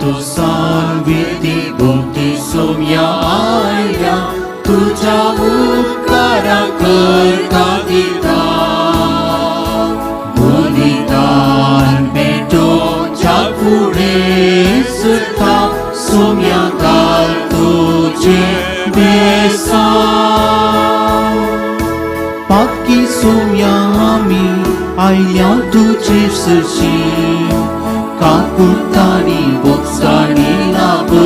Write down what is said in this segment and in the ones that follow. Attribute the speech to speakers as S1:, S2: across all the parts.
S1: सांविती भोवती सोम्या आयल्या तुझ्या उपकारा करता दिता बलिदान भेटोच्या पुढे सुद्धा सोम्या घाल तुझे बेसान पाकी सोम्या आम्ही आयल्या तुझे सरशी काकुतानी बोक्सानी लाभर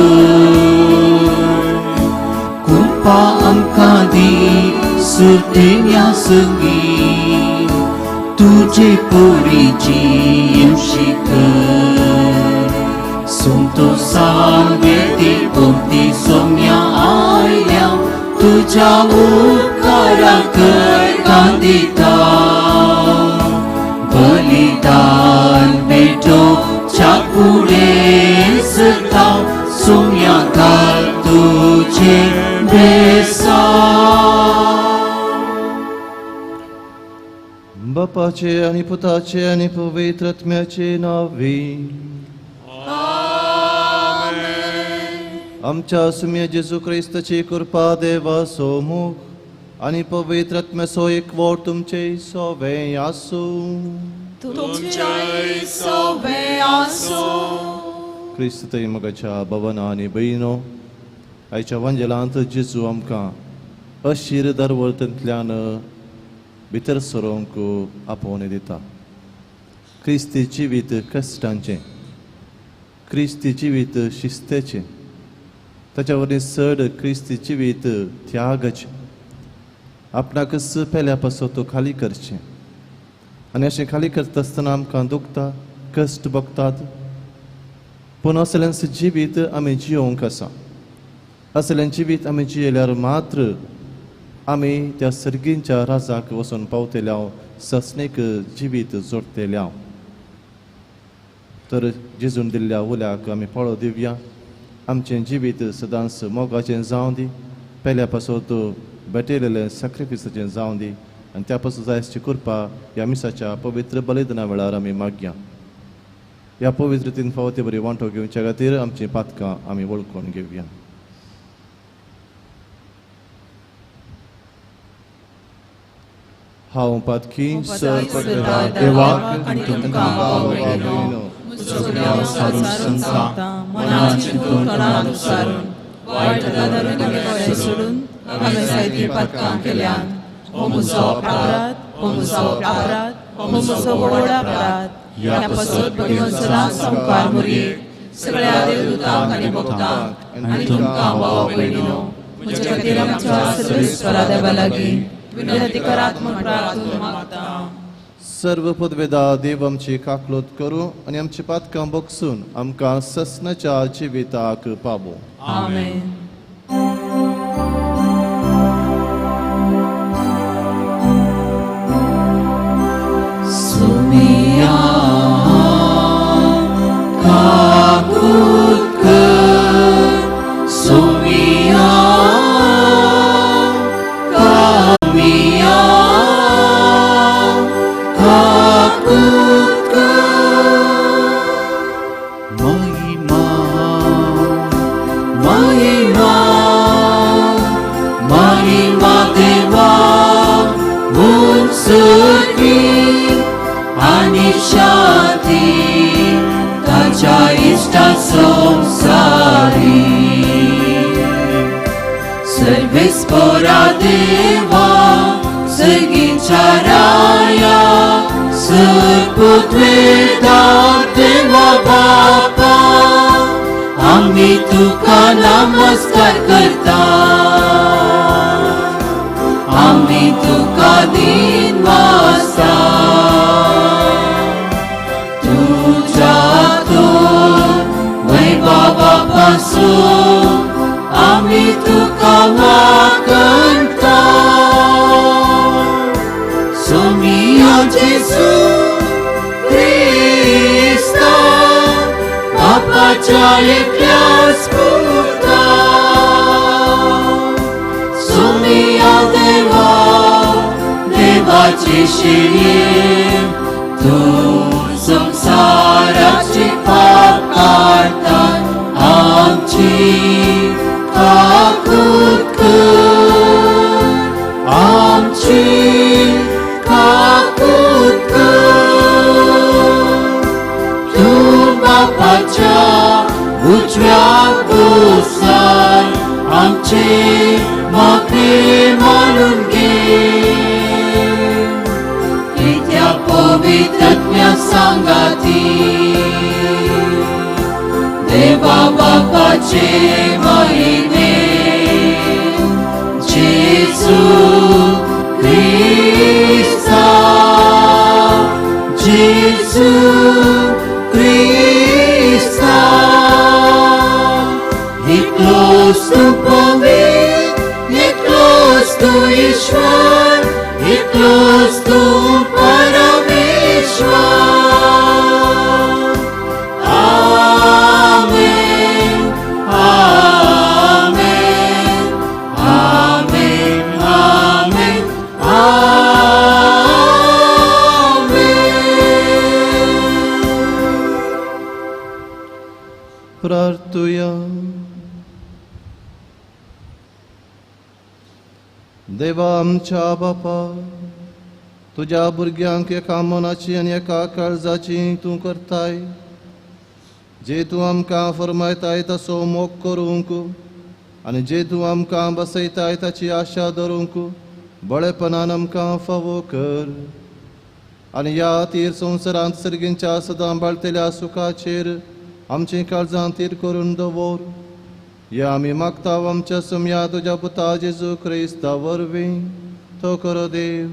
S1: कृपा आमकां दी सुतेन्या संगी तुझे पोरीची येवशी कर सुमतो सांवेती भोवती सोम्या आयल्या तुझ्या उपकारा करता दिता बलिदान भेटो पुढे सुद्धा सोम्या घाल तुझे बेसान
S2: बापाचे आणि पुताचे आणि पवित्रात्म्याचे नावे आमच्या सुम्य जेजू ख्रिस्ताची कृपा देवा सोमुख आणि पवित्रात्म्याचो एकवट तुमचे सोवे आसू क्रिस्त मगाच्या भवना आणि बहिणो आयच्या वंजलांत जेजू आमकां अशीर दरवर्तंतल्यान भितर सरोंक आपोवन दिता क्रिस्ती जिवीत कश्टांचे क्रिस्ती जिवीत शिस्तेचे ताच्या वरवीं चड क्रिस्ती जिवीत त्यागाचे आपणाक पेल्या पासून तो खाली करचें आनी अशें खाली करता आसतना आमकां दुखता कश्ट भोगतात पूण असलेंच जिवीत आमी जियोंक आसा असलें जिवीत आमी जियेल्यार मात्र आमी त्या सर्गींच्या राजाक वचून पावतल्या ससणेक जिवीत जोडटल्या तर जेजून दिल्ल्या उल्याक आमी पळो दिवया आमचें जिवीत सदांच मोगाचें जावं दी पेल्या पासून भेटयलेलें सॅक्रिफिसाचें जावं दी आनी त्या पासून जायची कृपा ह्या मिसाच्या पवित्र बलिदाना वेळार आमी मागया ह्या पवित्रतेन फावो बरी वांटो घेवच्या खातीर आमची पातकां आमी वळखून घेवया हांव पातकी
S1: देवाक आनी तुमकां आवडीनो सगळ्या सारून सांगता मनान चिंतून तोंडान उच्चारून वायट धरून सोडून हांवें जायती पातकां केल्यान हो म्हजो अपराध हो म्हजो अपराध हो म्हजो व्हड अपराध ह्या पासून भगवंत सदांच संकार मुरी सगळ्या देवदूतांक आनी भक्तांक आनी तुमकां भाव भयणीनो म्हजे खातीर आमच्या सर्वेस्वरा देवा लागीं विनंती करात म्हूण प्रार्थून मागता
S2: सर्व पदवेदा देव आमची काकलोत करूं आनी आमची पातकां बोगसून आमकां ससनाच्या जिविताक पावो
S1: आमेन सर्वेस्परा देवा सर्गीच्या राया सर्वोद्वेदा देवा बापा आम्ही तुका नमस्कार करता आम्ही तुका दिन वाजता तुझ्या तो वैभवा पासून आम्ही तुका वाकणता सोमिया जेजू ख्रिस्ता बापाच्या एकल्या स्फूर्ता सोमिया देवा देवाची शिडी तू संसाराची पाप काढता बापाच्या उजव्या कुसार आमचे माफी मानून घे. त्या पवित्रत्म्या सांगाती देवा बापाचे महिमे जेसू ख्रिस्ता जेसू ख्रिस्ता. He close to pavit, he close to Ishwar, he close to Parameshwar. Amen, amen, amen, amen, amen.
S2: प्रार्थूया. देवा आमच्या बापा, तुझ्या भुरग्यांक एका मनाची आनी एका काळजाची तूं करताय. जे तूं आमकां फरमायताय तसो मोग करूंक आनी जे तूं आमकां बसयताय ताची आशा धरूंक बळेपणान आमकां फावो कर. आनी ह्या तीर संवसारांत सर्गींच्या सदां बाळतेल्या सुखाचेर आमची काळजां तीर करून दवर. या आमी मागता आमच्या सम्या तुज्या पुता जेजू क्रिस्ता वरवीं. तो कर देव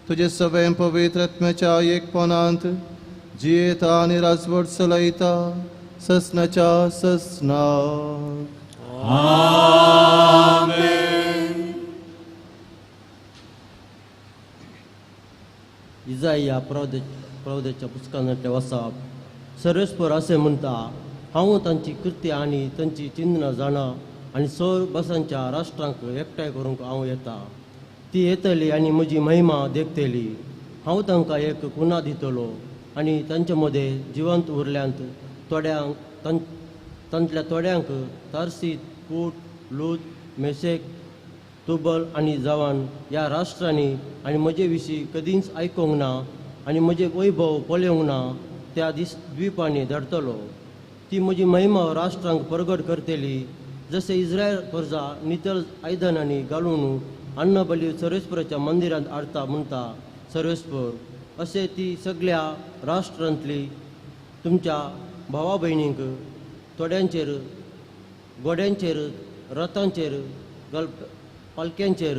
S2: तुजे सगळे पवित्र आत्म्याच्या एकपणांत जियेता आनी राजवट चलयता ससनाच्या ससनात.
S3: इजाया प्रवद्याच्या पुस्तकांतले वचप. सर्वेस्पर असे म्हणटा, हांव तांची कृत्य आनी तांची चिन्ह जाणा आनी सौर बसांच्या राष्ट्रांक एकठांय करूंक हांव येता. ती येतली आनी म्हजी महिमा देखतली. हांव तांकां एक कुना दितलो आनी तांचे मदें जिवंत उरल्यांत तांतल्या थोड्यांक तार्सीत, कूट, लूत, मेसेक, तुबल आनी जावान ह्या राष्ट्रांनी आनी म्हजे विशीं कधीच आयकूंक ना आनी म्हजे वैभव पळोवंक ना त्या द्वीपांनी धाडटलो. ती म्हजी महिमा राष्ट्रांक प्रगट करतली. जसे इस्रायल प्रजा नितळ आयदनांनी घालून अन्नबली सर्वेस्पराच्या मंदिरांत हाडटा म्हणटा सर्वेस्पर, असे ती सगळ्या राष्ट्रांतली तुमच्या भावा भयणींक थोड्यांचेर गोड्यांचेर रथांचेर पालक्यांचेर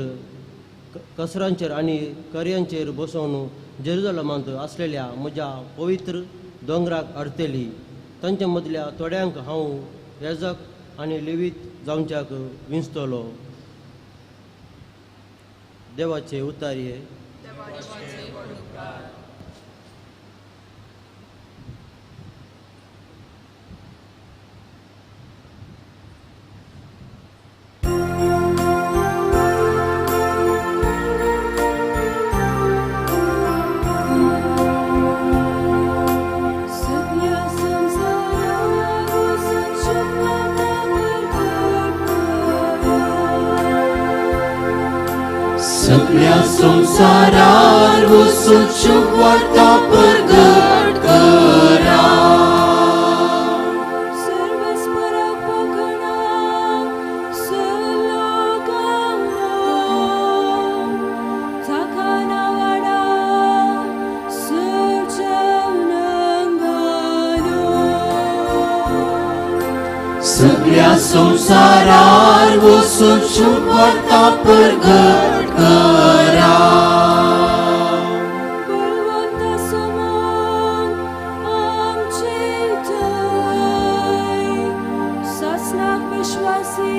S3: कसरांचेर आनी करयांचेर बसोवन जेरुसलेमांत आसलेल्या म्हज्या पवित्र दोंगराक हाडटली. तांचे मदल्या थोड्यांक हांव याजक आनी लेवीत जावच्याक विंचतलो. देवाचे उतार्ये.
S1: सगळ्या संसारार वचून शुभ वार्ता प्रगट करा.
S4: सर्वस्पराक पखणा, सलोकांना, चाखाना वाडा, सुचवणंगानो.
S1: सगळ्या संसारार वचून शुभ वार्ता प्रगट करा.
S4: बलवंत समोर आमची थंय, सासणाक विश्वासी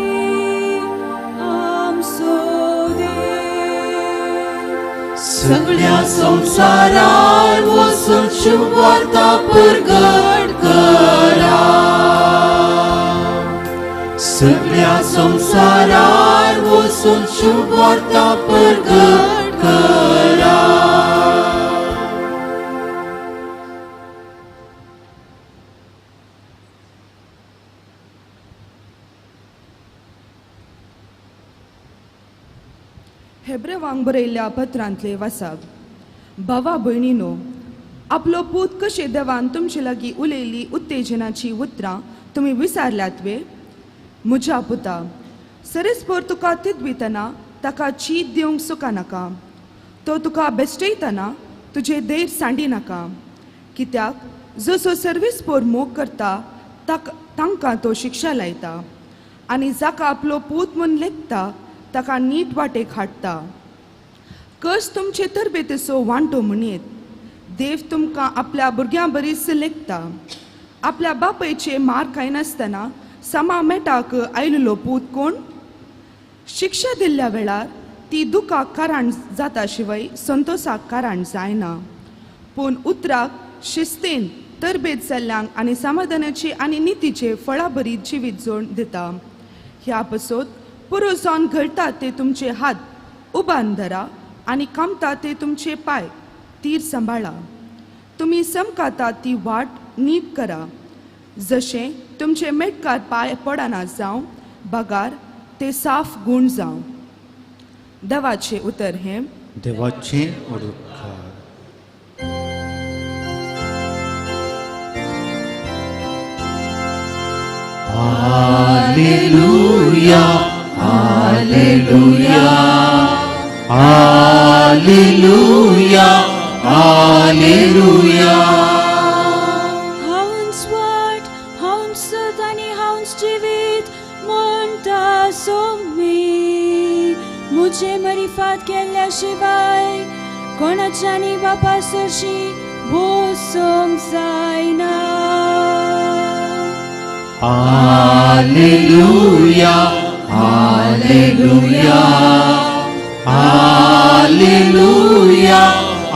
S4: आमचो देव.
S1: सगळ्या संसारार वचून शुभ वार्ता प्रगट करा. सगळ्या संसारार वचून शुभ वार्ता प्रगट करा.
S5: हेब्रे वांग बरयल्ल्या पत्रांतले वाचप. भावा भयणीनो, आपलो पूत कशे देवान तुमचे लागीं उलयली उत्तेजनाची उतरां तुमी विसारल्यात वे. म्हज्या पुता, सरीसभर तुका तिदवितना ताका चीत दिवंक सुका नाका. तो तुका बेश्टयतना तुजे देर सांडी नाका. कित्याक जसो सर्वीसभर मोग करता तांकां तो शिक्षा लायता आनी जाका आपलो पूत म्हूण लेखता ताका नीट वाटेक हाडटा. कस तुमचे तरबेतीचो वांटो म्हणीत. देव तुमकां आपल्या भुरग्यां बरीच लेखता. आपल्या बापयचे मार खायनासतना समा मेटाक आयिल्लो पूत कोण? शिक्षा दिल्ल्या वेळार ती दुखाक कारण जाता शिवाय संतोषाक कारण जायना. पूण उतराक शिस्तेन तरबेत जाल्ल्यांक आनी समाधानाची आनी नितीचे फळां बरी जिवीत जोड दिता. ह्या पसोत पुरो जावन घडटा ते तुमचे हात उबान धरा आनी कामता ते तुमचे पाय तीर सांबाळा. तुमी समकाता ती वाट नीट करा. जशें तुमचे मेटकार पाय पडना जावं बगार ते साफ गूण जावं. देवाचे उतर हें.
S6: देवाचे उडुकार. Hallelujah, hallelujah, hallelujah, hallelujah.
S4: हांवच वाट, हांवच सत आनी हांवच जिवीत म्हणटा सोमी. मुझे मरिफात केल्ल्या शिवाय कोणाच्यानी बापा सरशी भोसोंक जायना.
S6: Hallelujah, hallelujah, hallelujah,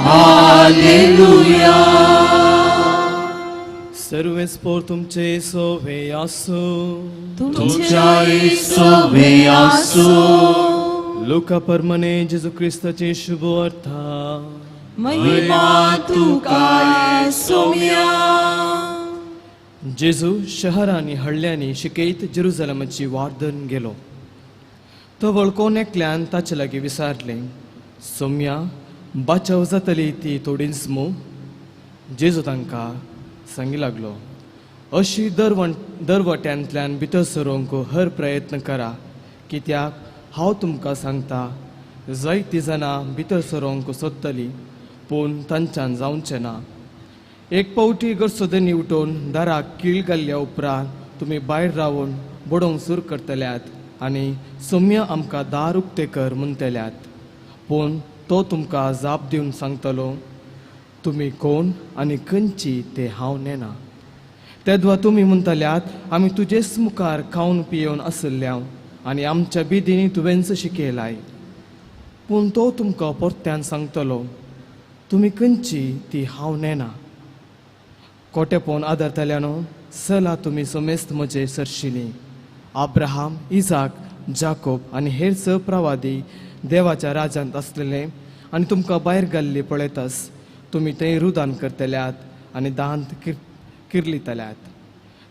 S6: hallelujah.
S7: सर्वेस्पोर तुमचे सोवे आसो.
S6: तुमच्या सोवे आसो.
S7: लोका परमने जेजू क्रिस्ताचे शुभ अर्था.
S1: महिमा तुका सौम्या.
S7: जेजू शहरांनी हडल्यांनी शिकयत जेरुसलेमाची वार्दन गेलो. तो वळखोन एकल्यान ताचे लागीं विचारलें, सौम्या, बाचाव जातली ती थोडींच मू? जेजू तांकां सांगी लागलो, अशी दरवट्यांतल्यान भितर सरोंक हर प्रयत्न करा. कित्याक हांव तुमकां सांगता, जायतीं जाणां भितर सरोंक सोदतलीं पूण तांच्यान जावचें ना. एक पावटी गरसोदनी उठोवन दाराक कीळ घाल्ल्या उपरांत तुमी भायर रावून बडोवंक सुरू करतल्यात आनी सौम्य आमकां दार उक्तें कर म्हणटल्यात. पूण तो तुमकां जाप दिवन सांगतलो, तुमी कोण आनी खंयची तें हांव नेना. तेदवा तुमी म्हणटल्यात, आमी तुजेच मुखार खावन पियेवन आसल्या आनी आमच्या बिदींनी तुवेंच शिकयलाय. पूण तो तुमकां परत्यान सांगतलो, तुमी खंयची ती हांव नेना. कोटेपण आदरतल्यानो चला तुमी समेस्त म्हजे सरशिलीं. अब्राहम, इजाक, जाकोब आनी हेर स प्रवादी देवाच्या राज्यांत आसलेले आनी तुमकां भायर घाल्ली पळयतास. तुमी थंय रुदान करतल्यात आनी दांत किर्लितल्यात.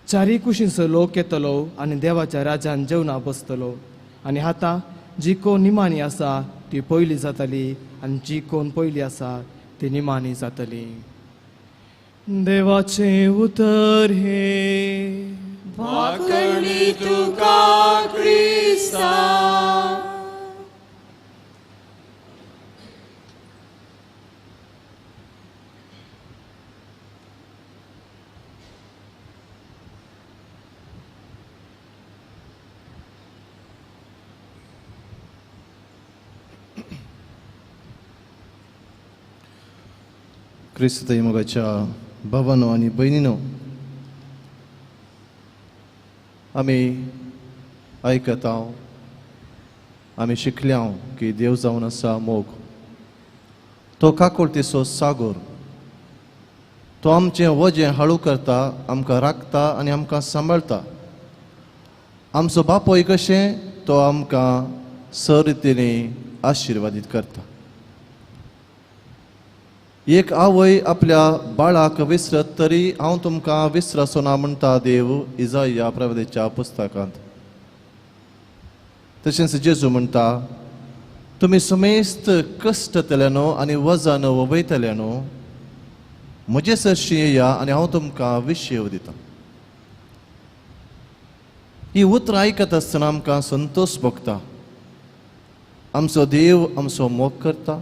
S7: चारी कुशींचो लोक येतलो आनी देवाच्या राज्यांत जेवणां बसतलो. आनी आतां जी कोण निमाणी आसा ती पयली जातली आनी जी कोण पयली आसा ती निमाणी जातली. देवाचे उतर हे.
S1: वाकणी तुका क्रिस्ता.
S2: क्रिस्त मोगाच्या भावांनो आनी भयणीनो, आमी आयकता, आमी शिकल्या की देव जावन आसा मोग. तो काकुळतेचो सागोर. तो आमचें वजें हळू करता, आमकां राखता आनी आमकां सांबाळटा. आमचो बापोय कशें तो आमकां सरितीनी आशिर्वादीत करता. एक आवय आपल्या बाळाक विसरत तरी हांव तुमकां विसरसो ना म्हणटा देव इजाया प्रवादीच्या पुस्तकांत. तशेंच जेजू म्हणटा, तुमी समेस्त कश्टतल्यानो आनी वजन वयतल्यानो म्हजे सरशी येया आनी हांव तुमकां विशय दितां. ही उतरां आयकत आसतना आमकां संतोश भोगता. आमचो देव आमचो मोग करता.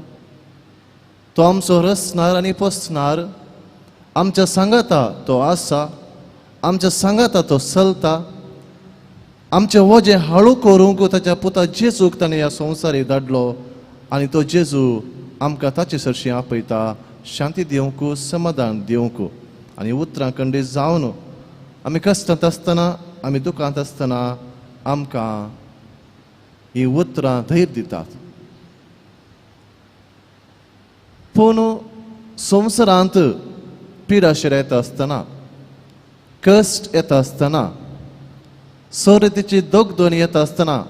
S2: तो आमचो रचणार आनी पोसणार. आमच्या सांगाता तो आसा. आमच्या सांगाता तो चलता. आमचें वजें हळू करूंक ताच्या पुता जेजूक ताणें ह्या संवसारीक धाडलो आनी तो जेजू आमकां ताचे सरशी आपयता शांती दिवंक समाधान दिवंक. आनी उतरां खंडीत जावन आमी कश्टांत आसतना आमी दुखांत आसतना आमकां ही उतरां धैर्य दितात. पूण संवसारांत पिडा येता आसतना कश्ट येता आसतना सोरतीची दोगदोन येता आसतना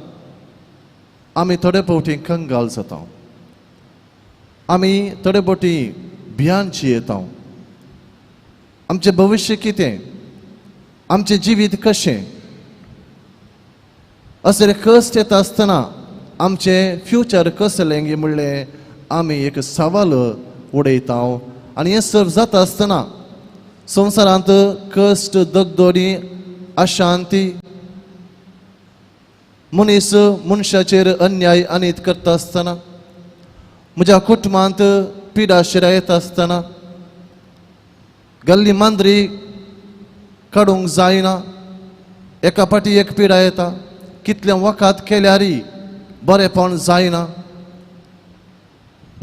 S2: आमी थोडे फावटी कंगाल जाता. आमी थोडे फावटी भियान जियेता. आमचें भविश्य कितें, आमचें जिवीत कशें असले कश्ट येता आसतना आमचें फ्युचर कसलें म्हणलें आमी एक सवाल उडयता. आनी हें सर्व जाता आसतना संवसारांत कश्ट दोगदोनी अशांती मनीस मनशाचेर अन्याय आनीत करता आसतना म्हज्या कुटुंबांत पिडा येता आसतना गल्ली मांद्री काडूंक जायना. एका फाटी एक पिडा येता. कितले वखद केल्यारय बरेंपण जायना.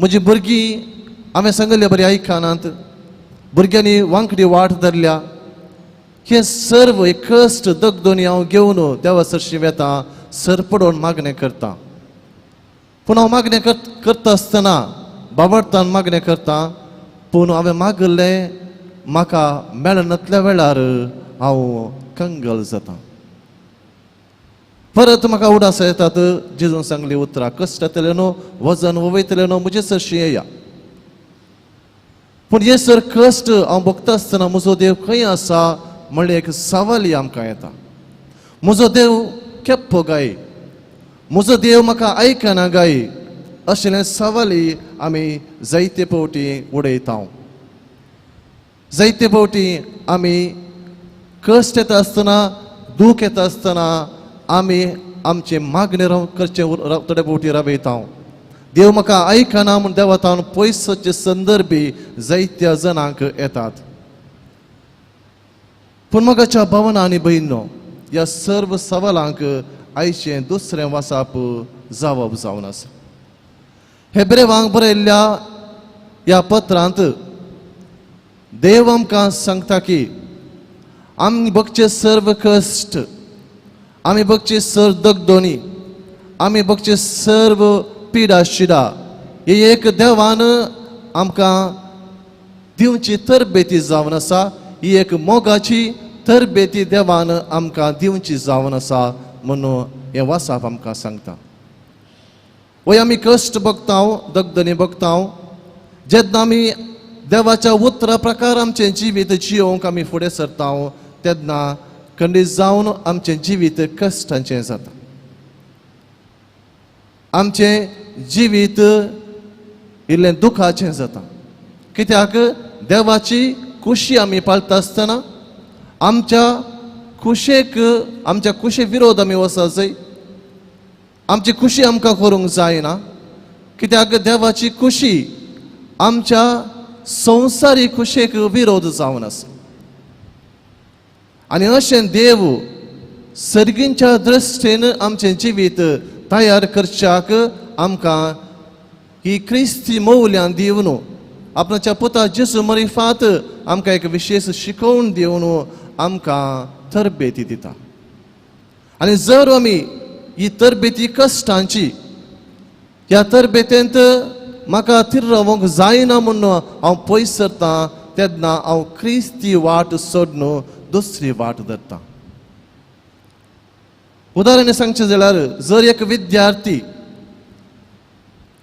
S2: म्हजी भुरगीं हांवें सांगलें बरी आयकनात. भुरग्यांनी वांकडी वाट धरल्या. हे सर्व एक कश्ट दोगदोनी हांव घेवन देवा सरशी वेता सर पडोवन मागणें करता. पूण हांव मागणें करता आसतना बाबडतान मागणें करता. पूण हांवें मागलें म्हाका मेळनातल्या वेळार हांव कंगल जाता. परत म्हाका उडास येतात. जेजून सांगली उतरां कश्ट येतलें न्हू, वजन वयतलें न्हू, म्हजे सरशी येया. पूण हे सर कश्ट हांव भोगता आसतना म्हजो देव खंय आसा म्हणलें एक सवाल आमकां येता. म्हजो देव केप्पो गाय, म्हजो देव म्हाका आयकना गाय, असले सवाली आमी जायते फावटी उडयता. जायते फावटी आमी कश्ट येता आसतना दूख येता आसतना आमी आमचे मागणे करचे थोडे फावटी राबयता. देव म्हाका आयकना म्हूण देवातावन पयसचे संदर्भी जायत्या जणांक येतात. पूण म्हाकाच्या भावना आनी भयणो ह्या सर्व सवालांक आयचें दुसरें वासाप जावप जावन आसा. हेब्रेवांक बरयल्ल्या ह्या पत्रांत देव आमकां सांगता की आमी भोगचे सर्व कश्ट, आमी भोगचे सर्व दोगदोनी, आमी भोगचे सर्व पिडा शिडा ही एक देवान आमकां दिवची तरबेती जावन आसा. ही एक मोगाची तरबेती देवान आमकां दिवची जावन आसा म्हणून हें वासाप आमकां सांगता. वय आमी कश्ट भोगता, दोगदोनी भोगता. जेन्ना आमी देवाच्या उतरा प्रकार आमचें जिवीत जियोवंक आमी फुडें सरता तेन्ना खंडीत जावन आमचें जिवीत कश्टांचें जाता. आमचें जिवीत इल्लें दुखाचें जाता. कित्याक देवाची खुशी आमी पाळटा आसतना आमच्या खुशे विरोध आमी वचूंक जाय. आमची खुशी आमकां करूंक जायना. कित्याक देवाची खुशी आमच्या संवसारी खुशेक विरोध जावन आसा. आनी अशें देव सर्गींच्या दृश्टेन आमचें जिवीत तयार करच्याक आमकां ही क्रिस्ती मौल्यां दिवन आपणाच्या पुता जेजू मरिफात आमकां एक विशेश शिकोवन दिवन आमकां तरबेती दिता. आनी जर आमी ही तरबेती कश्टांची ह्या तरबेतेंत म्हाका थिर्रावंक जायना म्हणून हांव पयस सरता तेन्ना हांव क्रिस्ती वाट सोडून दुसरी वाट धरता. उदाहरण सांगचें जाल्यार जर एक विद्यार्थी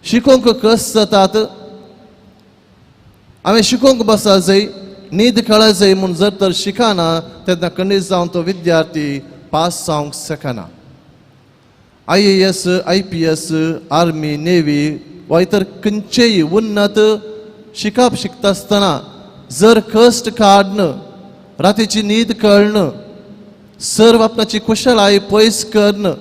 S2: शिकोवंक कश्ट जातात, हांवें शिकोवंक बसपाक जाय, न्हीद कळा जाय म्हूण जर तर शिकना तेन्ना खंडीत जावन तो विद्यार्थी पास जावंक शकना. IAS, IPS, आर्मी, नेव्ही वा इतर खंयचेय उन्नत शिकता आसतना जर कष्ट काढणं, रात्रीची न्हीद कळणं, सर्व आपणाची कुशळाई पयस करणं,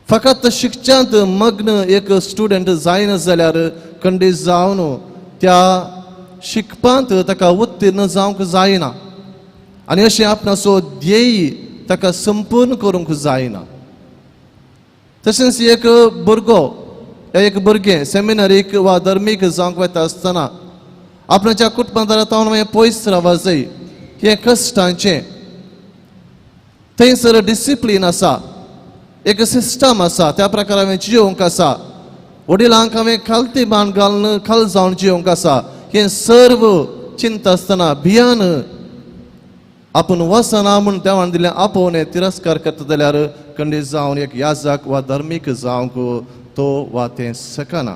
S2: फकत शिक्षणांत मग्न एक स्टुडंट जायना जाल्यार खंडीत जावन त्या शिकपांत ताका उत्तीर्ण जावंक जायना आनी अशें आपणाचो ध्येय ताका संपूर्ण करूंक जायना. तशेंच एक भुरगें सेमिनारीक वा धर्मीक जावंक वता आसतना आपणाच्या कुटुंबांतल्यान मागीर पयस रावूंक जाय. हें कश्टांचें. थंयसर डिसिप्लीन आसा, एक सिस्टम आसा, त्या प्रकार हांवें जियोंक आसा. वडिलांक हांवें खालती मान घालून खाल जावन जियोंक आसा. हें सर्व चिंत आसतना भियान आपूण वसना म्हूण देवान दिलें आपोवन तिरस्कार करता जाल्यार खंडीत जावन एक याजक वा धर्मीक जावंक तो वा तें शकना.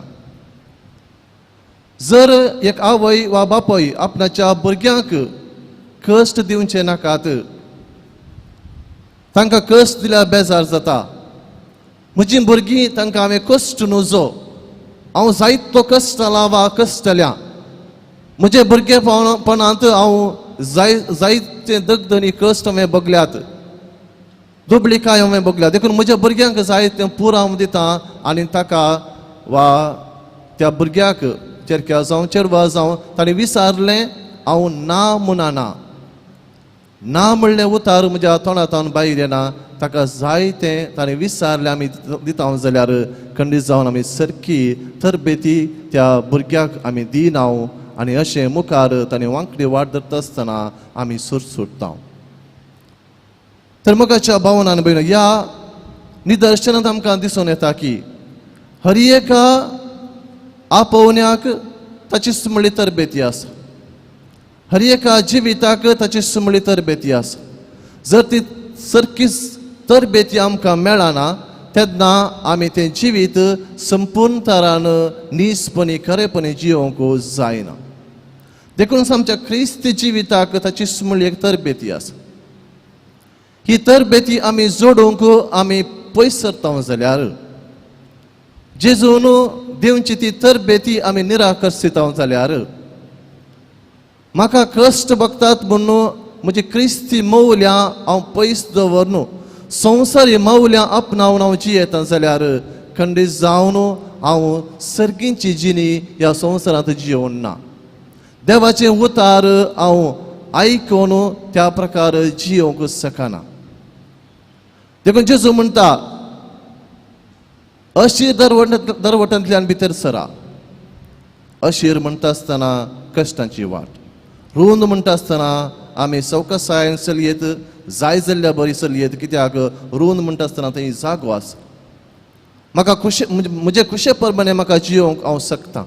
S2: जर एक आवय वा बापूय आपणाच्या भुरग्यांक कश्ट दिवचे नाकात, तांकां कश्ट दिल्यार बेजार जाता. म्हजीं भुरगीं तांकां हांवें कश्ट नजो, हांव जायतो कश्टाला वा कश्टल्या. म्हजे भुरगेपणांत हांव जायते दगदनी कश्ट हांवें भोगल्यात, दुबळिकाय हांवें भोगल्यात. देखून म्हज्या भुरग्यांक जाय तें पुरो हांव दितां आनी ताका वा त्या भुरग्याक चेडक्या जावं चेडवा जावं ताणें विचारलें हांव ना म्हणना. ना म्हणलें उतार म्हज्या तोंडांतल्यान भायर येना. ताका जाय तें ताणें विचारलें आमी दिता जाल्यार खंडीत जावन आमी सारकी तरबेती त्या भुरग्याक आमी दिना आनी अशें मुखार ताणें वांकडी वाडत आसतना आमी सुटता. तर मोगाच्या भावनान भयण, ह्या निदर्शनांत आमकां दिसून येता की हर एका आपोवण्याक ताची सुमळी तरबेती आसा, हर एका जिविताक ताची सुमळी तरबेती आसा. जर ती सारकी तरबेती आमकां मेळना तेन्ना आमी तें जिवीत संपूर्ण तरान निजपणी खरेपणी जियोंक जायना. देखून आमच्या क्रिस्ती जिविताक ताची सुमळी एक तरबेती आसा. ही तरबेती आमी जोडूंक आमी पयस सरता जाल्यार जेजून दिवची ती तरबेती आमी निराकर्शीत जाल्यार म्हाका कश्ट भोगतात म्हणून म्हजी क्रिस्ती मौल्यां हांव पयस दवरन संवसारी मौल्यां आपणावन हांव जियेता जाल्यार खंडीत जावन हांव सर्गींची जिणी ह्या संवसारांत जियोन ना. देवाचें उतार हांव आयकून त्या प्रकार जियोंक शकना. देखून जेजू म्हणटा अशीर दरवटांतल्यान भितर सरा. अशीर म्हणटा आसतना कश्टांची वाट, रुंद म्हणटा आसतना आमी सवकासायेन चलयेत, जाय जाल्ल्या बरी चलयेत. कित्याक रुंद म्हणटा आसतना थंय जागो आसा. म्हाका म्हजे कुशे प्रमाणे म्हाका जियोंक हांव शकता,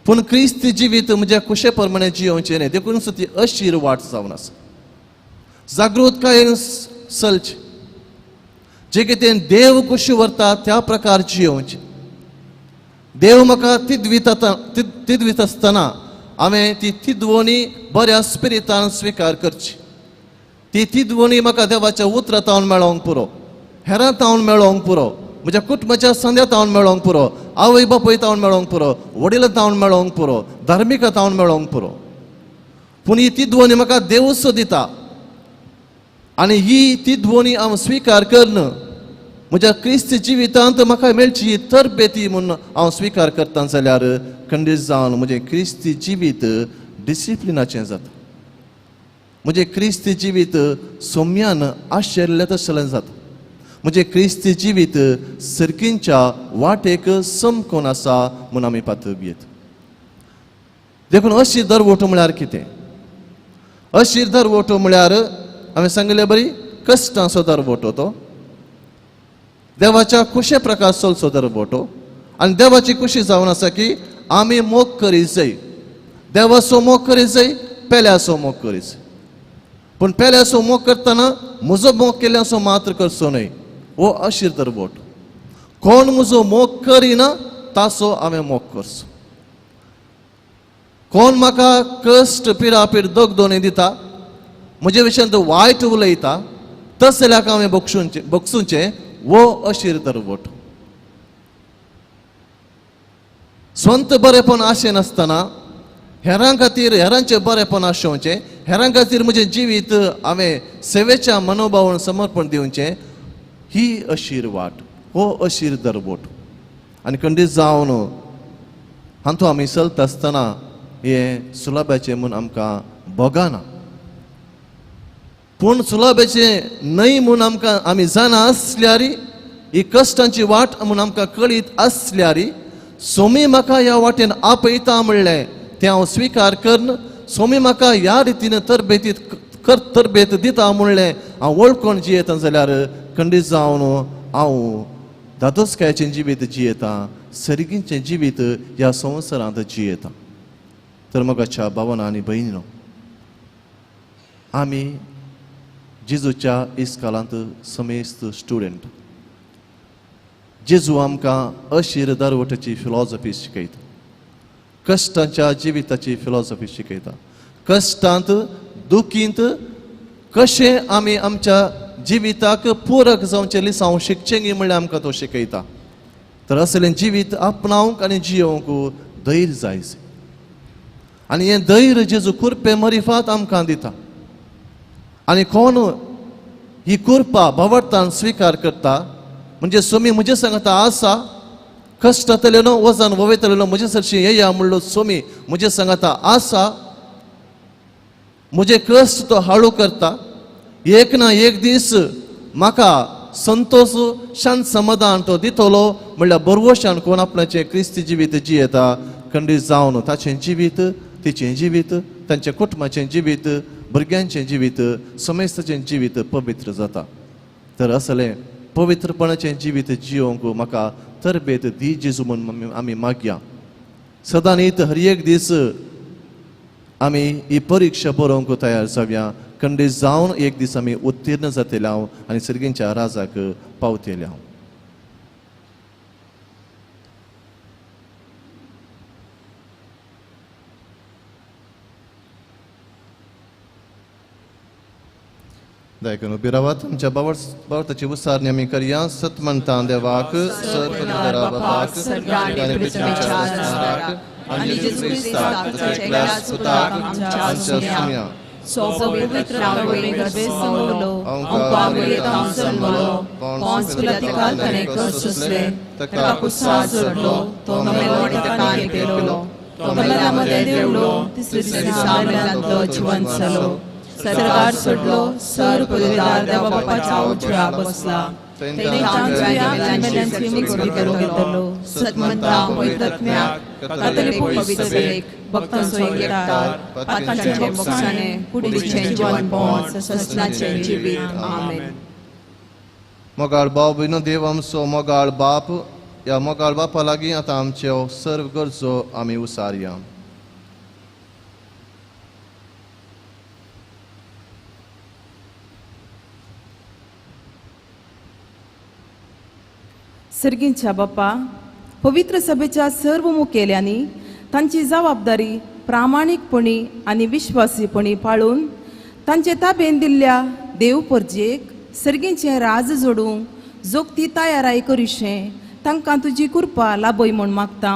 S2: पूण क्रिस्ती जिवीत म्हज्या कुशे प्रमाणे जियोवचें न्ही. देखून ती अशीर वाट जावन आसा. जागृतकायेन चलचें, जे कितें देव कुशी व्हरता त्या प्रकार जियोवचें. देव म्हाका तिदवीत आसतना हांवें ती तिदवणी बऱ्या स्पिरितान स्विकार करची. ती तिदवणी म्हाका देवाच्या उतरांतावन मेळोवंक पुरो, हेरांतावन मेळोवंक पुरो, म्हज्या कुटुंबाच्या संद्यातावन मेळोवंक पुरो, आवय बापूयतावन मेळोवंक पुरो, वडिलांतावन मेळोवंक पुरो, धार्मिकातावन मेळोवंक पुरो. पूण ही तिदवणी म्हाका देवूच दिता आनी ही तिदवणी हांव स्विकार करन म्हज्या क्रिस्ती जिवितांत म्हाका मेळची ही तरबेती म्हणून हांव स्विकार करता जाल्यार खंडीत जावन म्हजें क्रिस्ती जिवीत डिसिप्लिनाचें जाता. म्हजें क्रिस्ती जिवीत सौम्यान आशिल्लें तशें जाता. म्हजें क्रिस्ती जिवीत सर्गींच्या वाटेक समकोन आसा म्हूण आमी पातळेत. देखून अशीर दरवटो म्हळ्यार कितें? अशीर दरवटो म्हळ्यार हांवें सांगलें बरी कश्टांचो दरवटो तो, देवाच्या कुशे प्रकारचो दरवटो. आनी देवाची कुशी जावन आसा की आमी मोग करीत जाय. देवाचो मोग करीत जाय, पेल्याचो मोग करीत जाय. पूण पेल्याचो मोग करतना म्हजो मोग केल्याचो मात्र करचो न्हय. हो अशीर दरवटो. कोण म्हजो मोग करिना ताचो हांवें मोग करचो. कोण म्हाका कश्ट पिरापीड दगदोनी दिता, म्हजे विशयान तो वायट उलयता, तस जाल्यार हांवें बगसूचें. वो अशीर दरवटो. स्वंत बरेपण आशे नासतना हेरां खातीर हेरांचे बरेपण आसोवचें, हेरां खातीर म्हजें जिवीत हांवें सेवेच्या मनोभावान समर्पण दिवचें, ही अशीर वाट, हो अशीर दरवट. आनी खंडीत जावन हातूंत आमी चलता आसतना हें सुलभाचें म्हूण आमकां बोगाना. पूण सुलभाचें न्हय म्हूण आमकां आमी जाणा आसल्यार, ही कश्टांची वाट म्हूण आमकां कळीत आसल्यार, सोमी म्हाका ह्या वाटेन आपयता म्हणलें तें हांव स्विकार करन. सोमी म्हाका ह्या रितीन तरबेत दिता म्हणलें हांव वळखून जियेता जाल्यार खंडीत जावन हांव दादोसकायाचें जिवीत जियेता, सर्गीचें जिवीत ह्या संवसारांत जियेता. तर मोगाच्या भावांनो आनी भयणीनो, आमी जेजूच्या इस्कालांत समेस्त स्टुडंट. जेजू आमकां अशीर दरवटाची फिलॉसॉफी शिकयता, कश्टांच्या जिविताची फिलॉसॉफी शिकयता. कश्टांत दुखींत कशें आमी आमच्या जिविताक पूरक जावचें लिसांव शिकचें म्हणल्यार आमकां तो शिकयता. तर असलें जिवीत आपणावंक आनी जियोवंक धैर्य जाय. आनी हें धैर्य जेजू कुरपे मरिफात आमकां दिता. आनी कोण ही कुरपा भावार्थान स्विकार करता, म्हणजे सोमी म्हजे सांगता आसा, कश्ट जातलेलो वजन वयतलेलो म्हजे सरशी येया म्हणलो सोमी म्हजे सांगता आसा, म्हजे कश्ट तो हाळू करता. एक ना एक दीस म्हाका संतोष शांत समाधान तो दितलो म्हणल्यार बरवशान कोण आपणाचें क्रिस्ती जिवीत जियेता, खंडीत जावन ताचें जिवीत, तिचें जिवीत, तांच्या कुटुंबाचें जिवीत, भुरग्यांचें जिवीत, समेस्ताचें जिवीत पवित्र जाता. तर असलें पवित्रपणाचें जिवीत जियोवंक म्हाका तरबेत दी जेजू म्हूण आमी मागया. सदां न्हीत हर एक दीस आमी ही परिक्षा बरोवंक तयार जावया. खंडीत जावन एक दीस आमी उत्तीर्ण जातले हांव आनी सर्गींच्या राजाक पावतले हांव. दायकन उबी रावात. आमच्या बावताची उसारणी आमी करया. सत म्हणटा देवाक, सर्वकर्ता बापाक, आनी पृथ्वीच्या रचणाराक, आनी जेजू क्रिस्ताक ताच्या एकल्या सुताक आमच्या सुम्या
S1: Sopra pavitra Vesolo, Ampavita Salmolo, Pons Pilatical Tanecosusle, Tacapusa Zorlo, Tomelori Tacani Pelo, Tomelama de Deulo, Tisrisalo, Chuansalo, Sargar Sodlo, Sar Pudidar de Papachao Drabosla, Tentantuya, Melanchim Gurgalo, Satmanta, Witatmia, Katalipu Pavitasek, Bhaktan Soyektar, Patanche Boksane, Pudiche Juan Pons, Sasnache Jivit. Amen.
S2: मोगाळ भाव भयणो देव आमचो मोगाळ बाप, ह्या मोगाळ बापा लागीं आतां आमच्यो सर्व गरजो आमी उसारया.
S8: सर्गींच्या बाप्पा, पवित्र सभेच्या सर्व मुखेल्यांनी तांची जबाबदारी प्रामाणीकपणी आनी विश्वासीपणी पाळून तांचे ताबेन दिल्ल्या देव परजेक सर्गींचें राज जोडूंक जोगती तयाराय करिशें तांकां तुजी कृपा लाभय म्हूण मागता.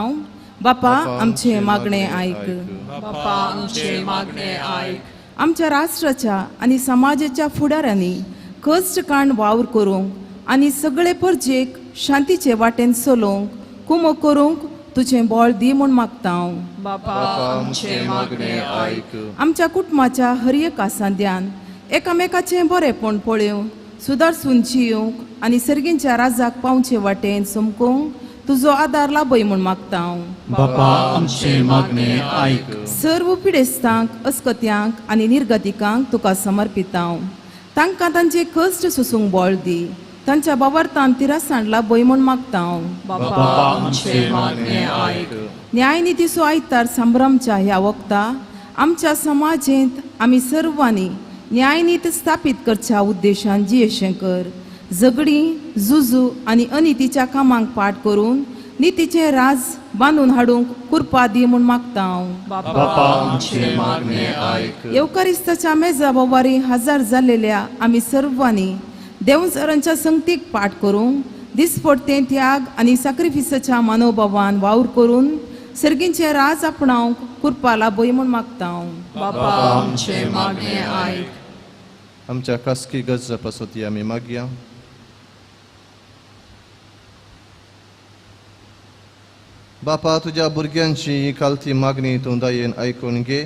S8: बापा आमचें मागणें आयक.
S1: बापा आमचे मागणे आयक.
S8: आमच्या राष्ट्राच्या आनी समाजाच्या फुडाऱ्यांनी कश्ट काण वावर करूंक आनी सगळे परजेक शांतीचे वाटेन चलोवंक कुमो करूंक तुझें बळ दी म्हूण मागता.
S1: बापा आमचे मागणे आयक.
S8: आमच्या कुटुंबाच्या हर एक आसांद्यान एकामेकाचें बरेपण पळोवन सुदारसून जियोंक आनी सर्गींच्या राजाक पावचे वाटेन समकूंक तुजो आदार लाभय म्हूण मागता.
S6: बापा आमचे मागणे आयक.
S8: सर्व पिडेस्तांक, अस्कत्यांक आनी निर्गतिकांक तुका समर्पिता. तांकां तांचे कश्ट सोसूंक बळ दी. तांच्या बाबार्थान तिरासांड लाभय म्हूण मागता.
S1: बापा आमचे मागणे आयक.
S8: न्यायनितीचो आयतार संभ्रमच्या ह्या वक्ता आमच्या समाजेंत आमी सर्वांनी न्यायनीती स्थापीत करच्या उद्देशान जियेशें कर. झगडीं, झुजू आनी अनितीच्या कामांक पाट करून नितीचें राज बांदून हाडूंक कृपा दी म्हूण मागता.
S6: बापा आमचे मागणे आयक.
S8: येवकारिस्ताच्या मेजा बोवारी हजर जाल्लेल्या आमी सर्वांनी देवसरांच्या संगतीक पाठ करून दिसपडते त्याग आनी सॅक्रिफिसाच्या मनोभावान वावर करून सर्गींचे राज आपणावंक कुरपाला बोय म्हूण मागता हांव.
S1: बापा आमचे मागणे आयक.
S2: आमच्या खासगी गरजा पासत आमी मागया. बापा, तुज्या भुरग्यांची ही कालती मागणी तूं दयेन आयकून घे.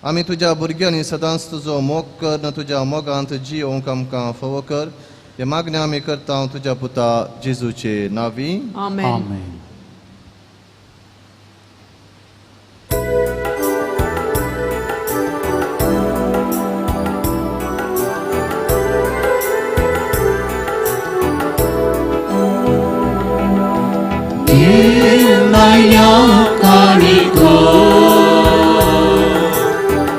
S2: आमी तुज्या भुरग्यांनी सदांच तुजो मोग कर न तुज्या मोगांत जियोंक आमकां फावो कर. हे मागणी आमी करता तुज्या पुता जेजूचे नांवी.
S1: आमेन.
S6: आमेन. नया काणिको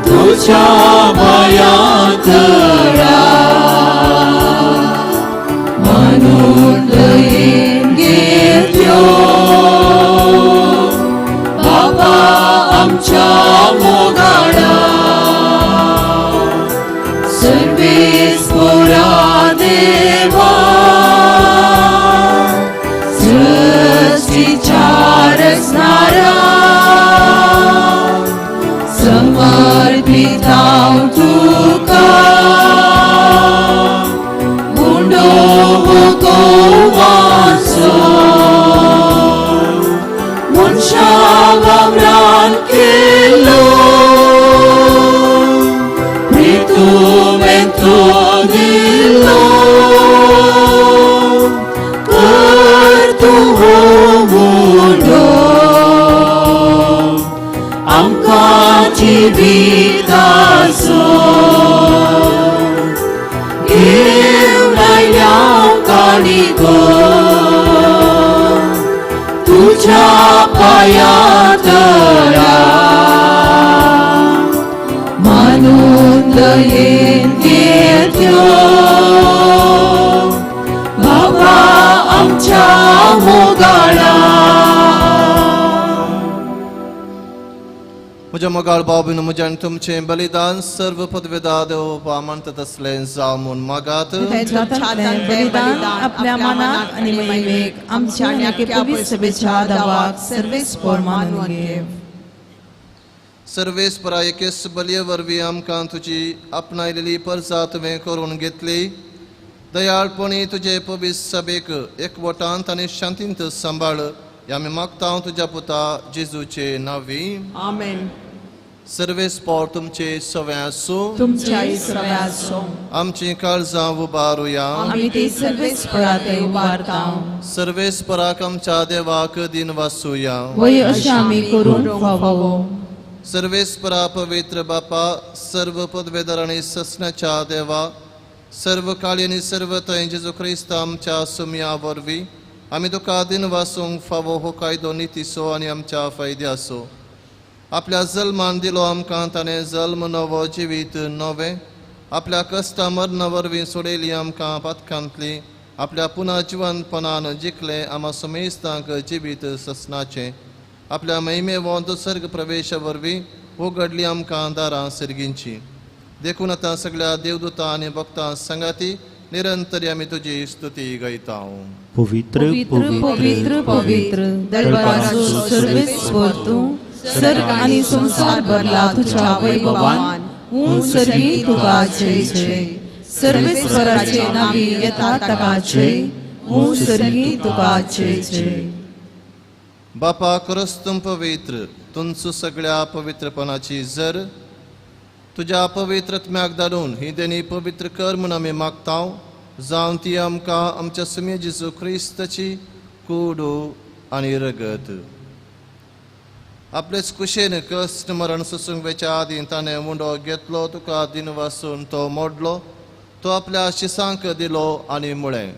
S6: तुझ्या भयातळा म्हणून दयेन घेत्यो बाबा आमच्या मोगाडा सर्वेस्परा देवा रचणारा समर्पित हांव तुका मुंडो मोगो वाचो मनशा वावरान केलो प्रितुमेन तो दिलो कर तूं हो मुंडो आमकां जिविताचो घेवन आयल्या काणिको तुज्या पांया तळा मानून दयेन घेत्यो बाबा आमच्या मोगाडा.
S2: म्हज्या मोगाळ बाबून म्हज्यान तुमचें बलिदान सर्व पदवेदार देवोपा मानतात असलें जावून मागात.
S8: बलिदान आपल्या मनात आणि महिमेक आमच्या नेके पवित्र सभेच्या दावाक सर्वेस्पर मानून घे.
S2: सर्वेस्परा एकेस बलये वरवीं आमकां तुजी आपणायलेली परजा तुवें करून घेतली. दयाळपणी तुजे पवित्र सभेक एकवटांत आनी शांतींत सांबाळ. आमी मागता तुज्या पुता जेजूचे नांवी.
S1: आमेन.
S2: सर्वेस्पर तुमचे सव्या आसूं.
S1: तुमच्या इसराया आसूं.
S2: आमची काळजां उबारुया.
S1: आमी ते सर्वेस्परात उबारता.
S2: सर्वेस्पराक आमच्या देवाक दिन वासुया.
S8: वय अशें आमी करून फावो.
S2: सर्वेस्परा पवित्र बापा, सर्व पदवेदार आनी ससण्याच्या देवा, सर्व काळी आनी सर्व थंय जेजू ख्रिस्त आमच्या सुमया वरवीं आमी तुका दिन वासूंक फावो हो कायदो नितीसो आनी आमच्या फायद्याचो. आपल्या जल्मान दिलो आमकां ताणें जल्म नवो जिवीत नवें आपल्या कश्टा मरणा वरवीं सोडयली आमकां पातकांतली. आपल्या पुना जिवंतपणान जिखलें आमा समेस्तांक जिवीत ससनाचें. आपल्या महिमे वोंत सर्ग प्रवेशा वरवीं उगडली आमकां दारां सर्गींची. देखून आतां सगळ्या देवदूतां आनी भक्तां संगाती निरंतर आमी तुजी स्तुती गायता.
S6: पवित्र
S8: पवित्र पवित्र दरबाराचो सर्वेस्पर तूं. सर्ग आनी संसार भरला तुझ्या वैभवान. सर्गी तुका जय जय. सर्वेस्पराचे नावी येता ताका जय. सर्गी तुका जय जय.
S2: बापा खरोच पवित्र, तुमचो सगळ्या पवित्रपणाची जर तुज्या पवित्रत्म्याक धाडून ही देणी पवित्र कर म्हूण आमी मागता. जावं ती आमकां आमच्या सुमे जेजू क्रिस्ताची कूड आनी रगत. आपलेच कुशेन कश्ट मरण सुसूंक वेच्या आदीं ताणें मुंडो घेतलो. तुका दिन वासून तो मोडलो. तो आपल्या शिसांक दिलो आनी म्हळें,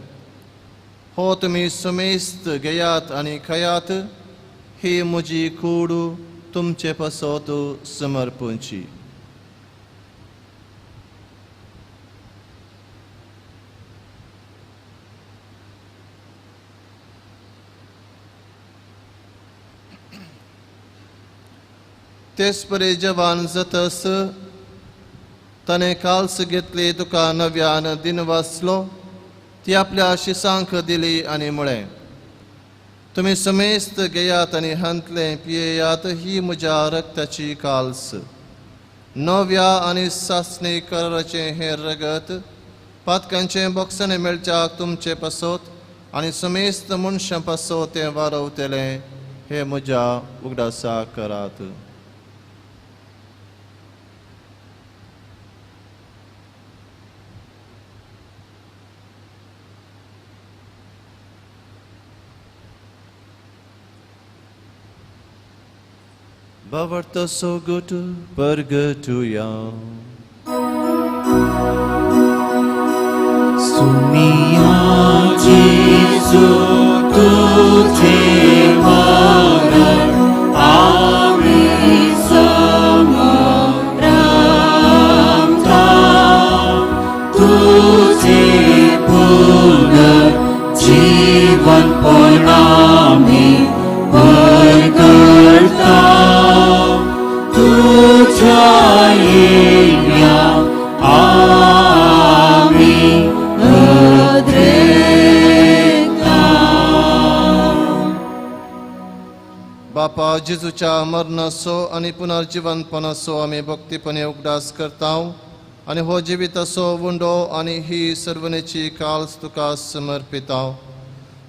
S2: हो तुमी सुमेस्त घेयात आनी खयात. ही म्हजी कूड तुमचे पासत समर्पूंची. तेच परे जवान जातस ताणें काल्स घेतली. तुका नव्यान दिन वाचलो. ती आपल्या शिसांक दिली आनी म्हळें, तुम्ही समेस्त घेयात आणि हंतले पियेयात ही म्हज्या रक्ताची काल्स नव्या आणि सासणी कराराचे हे रगत पातकांचे बोक्साने मेळच्याक तुमचे पसोत आणि समेस्त मनशां पासोत ते वारवतले हे म्हज्या उगडासा करात. Bavarta sogutu purgatuya.
S6: Sumia Jesu Tuje Maran Ami Samaramta Tuje Punar Jivan Panami Berkarta Tuja Ilya Ami
S2: बापा जेजूच्या मरणाचो आणि पुनर्जीवनपणाचो आमी भक्तीपणे उगडास करताव आणि हो जिविताचो वुंडो आणि ही सर्वनेची काल्स तुका समर्पिताव.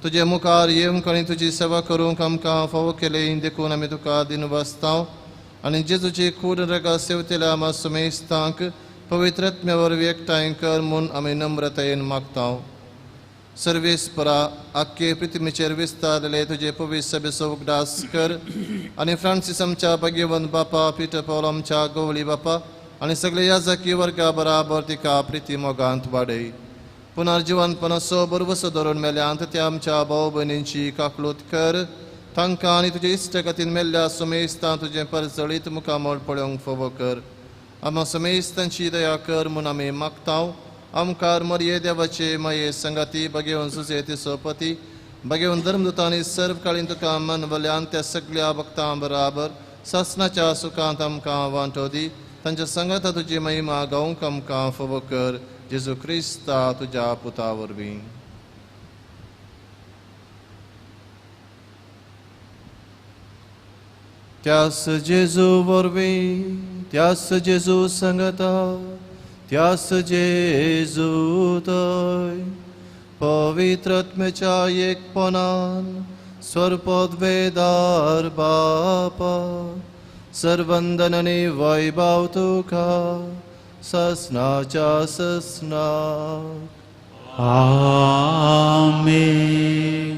S2: तुझे मुखार येवंक आनी तुजी सेवा करूंक आमकां फावो केले देखून आमी तुका दिनवासताव आणि जेजूची खून रगा सेवतेल्या आमा सुमेस्तांक पवित्रत्म्यावर एकठांय कर म्हूण आमी नम्रतायेन मागताव. सर्वेस्परा आख्खे पृथ्वीचेर विस्तारलेले तुझे पवित्र सभेचो उगडास कर आणि फ्रांसीस आमच्या भाग्यवंत बापा पीटर पौल आमच्या गवळी बापा आणि सगळे याजकी वर्गा बराबर तिका प्रिती मोगांत वाडय. पुनर्जीवनपणाचो बरवसो धरून मेल्यांत त्या आमच्या भाव भयणींची काकलूत कर. तांकां आनी तुजे इश्टगतीन मेल्ल्या सुमेस्तां तुजें परजळीत मुखामोल पळोवंक फावो कर. आम्हा सुमेस्तांची दया कर म्हूण आमी मागताव. आमकार मरिये देवाचे माये संगाती भगेवन सुसेती सोपती भगेवन धर्मदूतांनी सर्व काळीन तुका मनवल्यान त्या सगळ्या भक्तां बराबर सासनाच्या सुखांत आमकां वांटो दी. तांच्या संगता तुजी महिमा गावंक आमकां फावो कर. जेजू क्रिस्ता तुज्या पुता वरवीं. त्यास जेजू वरवीं त्यास जेजू संगता त्यास जेजू थंय पवित्रत्म्याच्या एकपणान स्वर्पद्वेदार बापा सर्वंदन आनी वैभव तुका ससनाच्या ससना.
S6: Amen.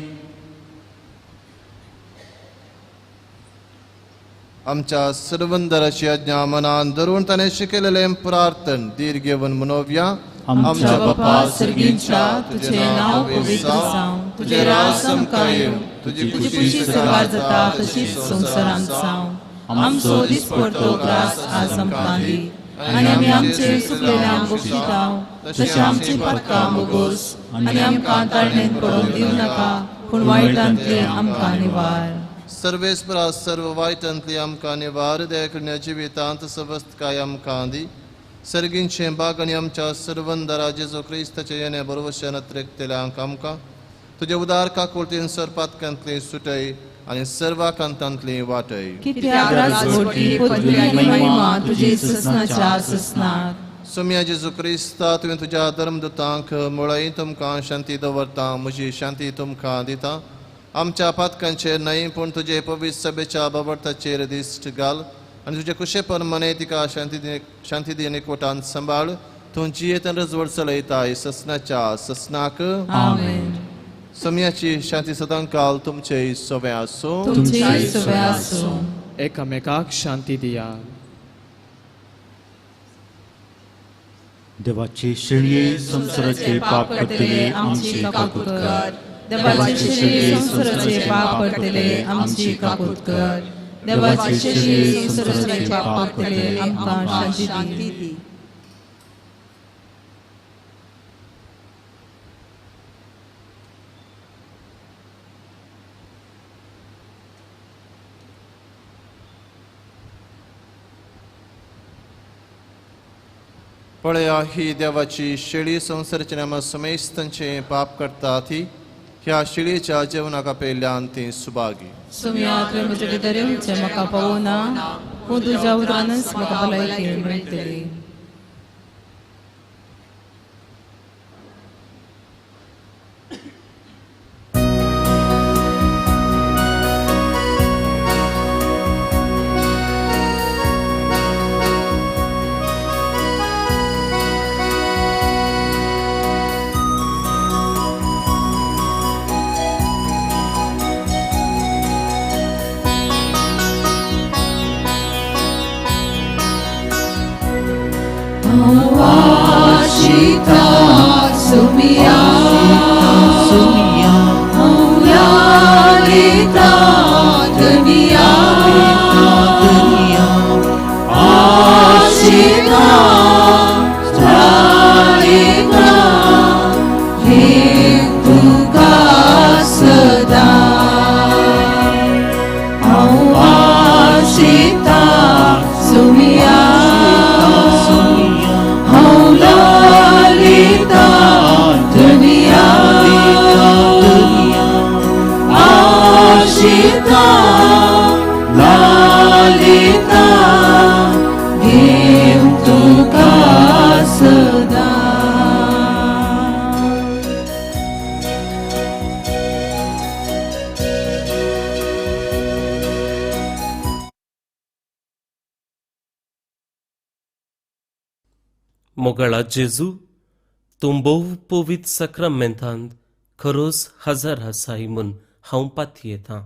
S2: आमच्या सर्वंदराची आज्ञा मनान धरून ताणें शिकयलेलें प्रार्थन दीर घेवन मनोवया.
S6: आमच्या
S1: बापा सर्गींच्या तुझे नाव पवित्र जावं, तुझे राज आमकां येवं, तुझी खुशी सवार जाता तशीच संवसारांत जावं. आमचो दिसपडतो ग्रास आज आमकां दी आनी आमी आमचे चुकलेल्यांक बक्षिताव तशें आमची पातकां बोगोस आनी आमकां ताळणेंत पडोवंक दिवं नाका पूण वायटांतली आमकां निवार.
S2: सर्वेस्परा सर्व वायटांतली आमकां निवार. दया करून जिवितांत सवस्त काय आमकां दी. सर्गींचे बाग आनी आमच्या सर्वंदरा जेजू क्रिस्ताचे येणे बरोवशेन अतिरिक्तेल्यांक आमकां तुजे उदार काकुळतीन सरपातकांतली सुटय आनी सर्वाकांतांतली वाटय.
S1: कित्याक राजवटी पदवी आनी महिमा तुजे ससनाच्या ससनार.
S2: सोम्या जेजू क्रिस्ता तुवें तुज्या धर्मदूतांक मुळय तुमकां शांती दवरता म्हजी शांती तुमकां दिता. आमच्या पातकांचेर न्हय पूण तुजे पवित्र सभेच्या बाबर्ताचेर दिश्ट घाल आनी तुजे कुशेपण मने तिका शांती दी एकवटान सांबाळ. तूं जियेत आनी रजवड चलयताय ससनाच्या ससनाक.
S1: आमेन.
S2: सोम्याची शांती सदांकाल तुमचे सोबे आसूं.
S1: तुमचेय सोबे आसूं.
S7: एकामेकाक शांती दिया.
S6: देवाची शिळये संसाराचे पाप करतले
S1: आमची काकूत कर. देवाचे शिळे संसाराचे पाप करतले आमची काकूत कर. देवाचे शिळे संसाराचे पाप करतले आमकां शांती दी.
S2: पळया ही देवाची शेळी संसाराचे नामा समेस्तांचे पाप करता ती ह्या शिळेच्या जेवणाका पेल्यान ती सुभागी
S1: सुम्यात्र मुझे दरेवचे म्हाका पावोना पूण तुज्या उदरानच म्हाका भलायकी मेळटली.
S9: मोगळा जेजू तूं भोव पवित्र सक्रामेंतांत खरोच हजर आसाय म्हूण हांव पातयेतां.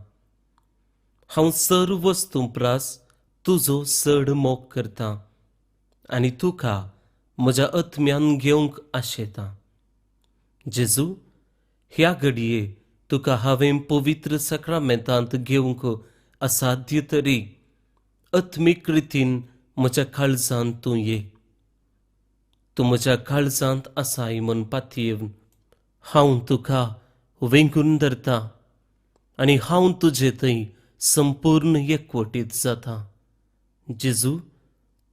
S9: हांव सर्व वस्तू प्रास तुजो चड मोग करतां आनी तुका म्हज्या आत्म्यान घेवंक आशेतां. जेजू, ह्या घडये तुका हांवें पवित्र सक्रामेंतांत घेवंक असाध्य तरी आत्मीक रितीन म्हज्या काळजांत तूं ये. तूं म्हज्या काळजांत आसाय म्हूण पातयेवन हांव तुका वेंगून धरतां आनी हांव तुजे थंय संपूर्ण एकवटीत जातां. जेजू,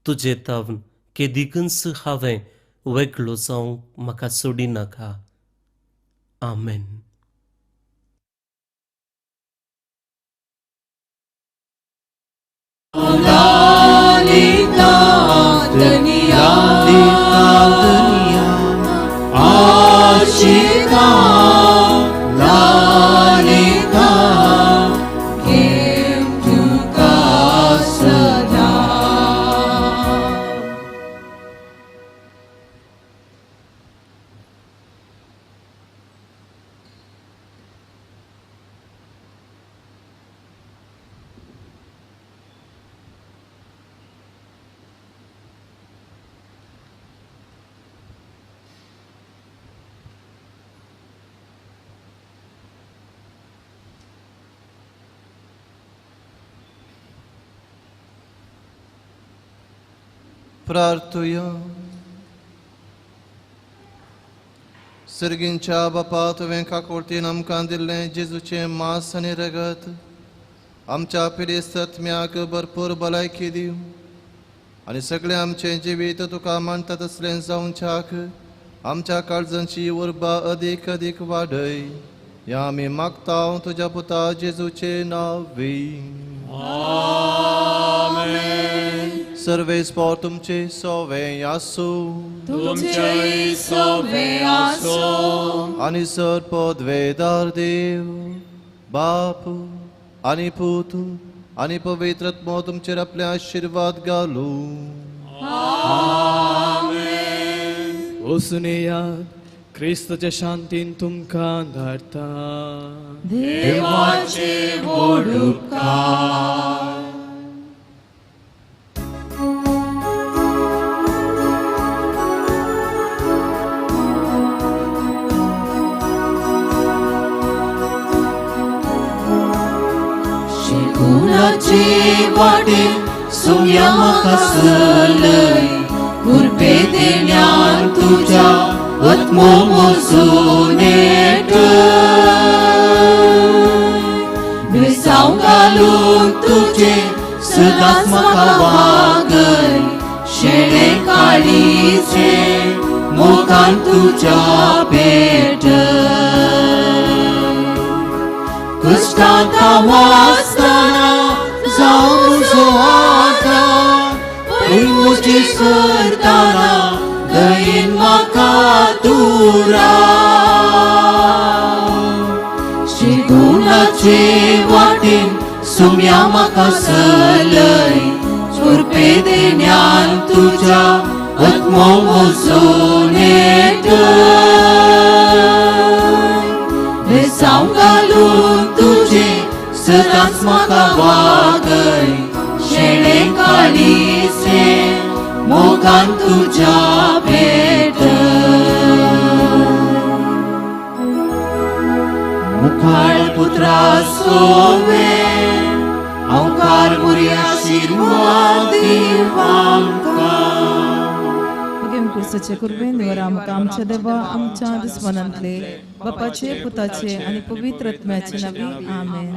S9: तुजे तावन केदिकच हांवें वेगळो जावंक म्हाका सोडिनाका. आमेन.
S2: प्रार्थुया. सर्गींच्या बापा तुवें काकोळतीन आमकां दिल्लें जेजूचें मांस आनी रगत आमच्या पिडेस्त आत्म्याक भरपूर भलायकी दिव आनी सगळें आमचें जिवीत तुका मानता तसलें जावच्याक आमच्या काळजांची उर्बा अदीक अदीक वाडय. ह्या आमी मागता तुज्या पुता जेजूचें नांवी. सर्वेस्पर तुमचे सोवे आसूं आनी सर्पद्वेदार देव बाप आनी पूत आनी पवित्र आत्मो तुमचेर आपले आशीर्वाद घालूं.
S7: वचून येयात, क्रिस्ताच्या शांतीन तुमकां धाडटा.
S1: देवाचे व्हड उपकार. शिकुणाचे वाटेन सोम्या म्हाका चलय, कुरपे देण्यान तुज्या आत्मो मोजून येतय. भेसाव घालून तुजे सदांच म्हाका वागय, शेळे काळीचे मोगान तुज्या पेटय.
S6: कष्टांत हांव आसतना जावं म्हजो आदार पळय म्हजी सरताना दयेन म्हाका तूं राव शिगुणाचे वाटेन सोम्या म्हाका चलय चोरपे देण्यान तुज्या आत्मो वचून येतय भेसांव घालून तुजे सदांच म्हाका वागय शेणे काळीचे मोगान तुज्या भेटय मुखार पुत्रा सोवे अवकार बरी आशीर्वाद दीव आमकां
S8: मगे कुर्साचे कुर्बेन देवर आमकां आमच्या देवा आमच्या दुस्मनांतले बापाचे पुताचे आणि पवित्र आत्म्याचे नावे आमेन.